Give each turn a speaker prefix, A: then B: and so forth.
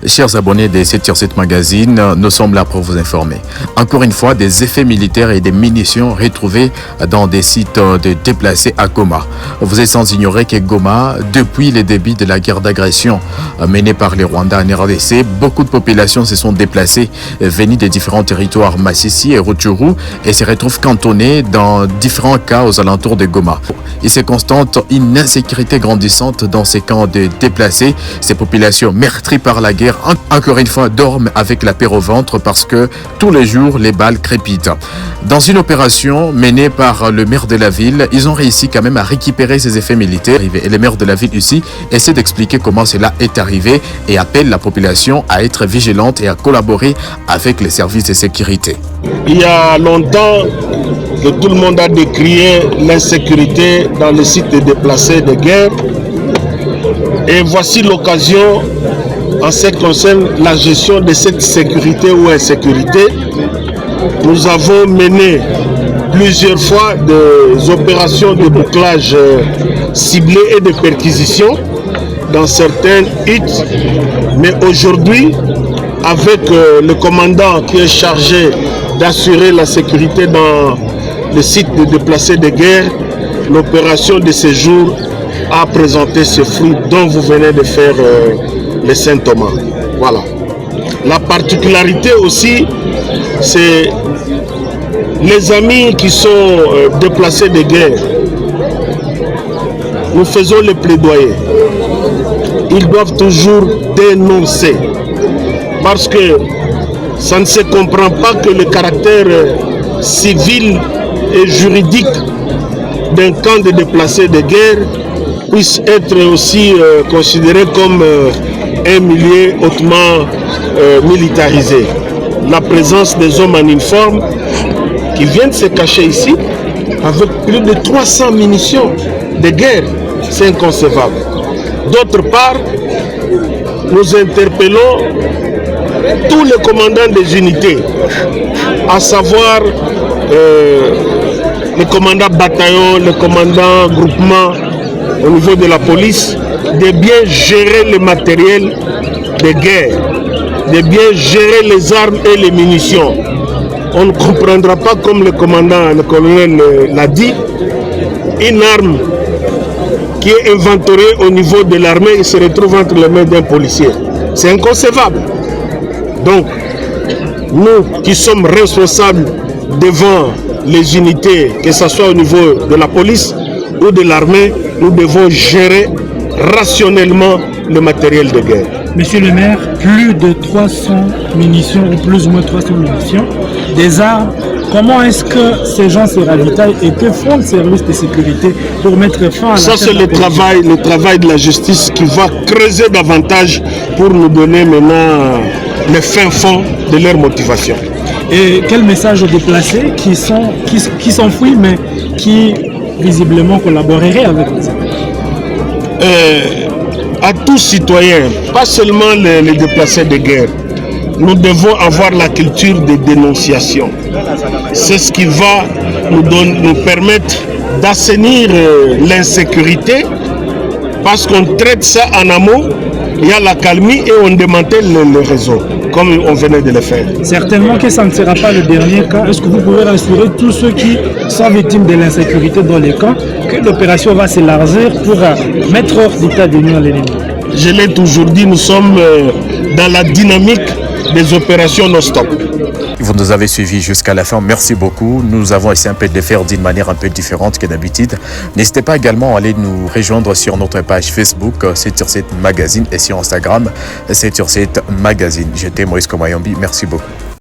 A: Chers abonnés de 7/7 Magazine, nous sommes là pour vous informer. Encore une fois, des effets militaires et des munitions retrouvés dans des sites de déplacés à Goma. Vous êtes sans ignorer que Goma, depuis le début de la guerre d'agression menée par les Rwandais en RDC, beaucoup de populations se sont déplacées, venues des différents territoires Massissi et Rutshuru et se retrouvent cantonnées dans différents cas aux alentours de Goma. Il se constate une insécurité grandissante dans ces camps de déplacés. Ces populations meurtries par la guerre, encore une fois, dorment avec la peur au ventre parce que tous les jours, les balles crépitent. Dans une opération menée par le maire de la ville, ils ont réussi quand même à récupérer ces effets militaires. Et le maire de la ville ici essaie d'expliquer comment cela est arrivé et appelle la population à être vigilante et à collaborer avec les services de sécurité.
B: Il y a longtemps que tout le monde a décrié l'insécurité dans les sites de déplacés de guerre. Et voici l'occasion, en ce qui concerne la gestion de cette sécurité ou insécurité. Nous avons mené plusieurs fois des opérations de bouclage ciblées et de perquisition dans certaines huttes. Mais aujourd'hui, avec le commandant qui est chargé d'assurer la sécurité dans le site de déplacés de guerre, l'opération de ce jour a présenté ce fruit dont vous venez de faire les symptômes. Voilà. La particularité aussi, c'est les amis qui sont déplacés de guerre. Nous faisons le plaidoyer. Ils doivent toujours dénoncer. Parce que ça ne se comprend pas que le caractère civil et juridique d'un camp de déplacés de guerre puisse être aussi considéré comme un milieu hautement militarisé. La présence des hommes en uniforme qui viennent se cacher ici avec plus de 300 munitions de guerre, c'est inconcevable. D'autre part, nous interpellons tous les commandants des unités, à savoir les commandants bataillon, les commandants groupement au niveau de la police, de bien gérer le matériel de guerre, de bien gérer les armes et les munitions. On ne comprendra pas, comme le commandant, le colonel l'a dit, une arme qui est inventoriée au niveau de l'armée et se retrouve entre les mains d'un policier. C'est inconcevable. Donc, nous qui sommes responsables devant les unités, que ce soit au niveau de la police ou de l'armée, nous devons gérer rationnellement le matériel de guerre.
C: Monsieur le maire, plus de 300 munitions, ou plus ou moins 300 munitions, des armes. Comment est-ce que ces gens se ravitaillent et que font le service de sécurité pour mettre fin à la...
B: Ça, c'est le travail de la justice qui va creuser davantage pour nous donner maintenant le fin fond de leur motivation.
C: Et quel message aux déplacés qui s'enfuient mais qui visiblement collaboreraient avec vous?
B: À tous citoyens, pas seulement les déplacés de guerre, nous devons avoir la culture de dénonciation. C'est ce qui va nous permettre d'assainir l'insécurité, parce qu'on traite ça en amont, il y a la calmie et on démantèle le réseau, comme on venait de le faire.
C: Certainement que ça ne sera pas le dernier cas. Est-ce que vous pouvez rassurer tous ceux qui sont victimes de l'insécurité dans les camps que l'opération va s'élargir pour mettre hors d'état de nuire l'ennemi?
B: Je l'ai toujours dit, nous sommes dans la dynamique des opérations non-stop.
A: Vous nous avez suivis jusqu'à la fin, merci beaucoup. Nous avons essayé un peu de le faire d'une manière un peu différente que d'habitude. N'hésitez pas également à aller nous rejoindre sur notre page Facebook 7/7 Magazine et sur Instagram 7/7 Magazine. J'étais Maurice Komayombi, merci beaucoup.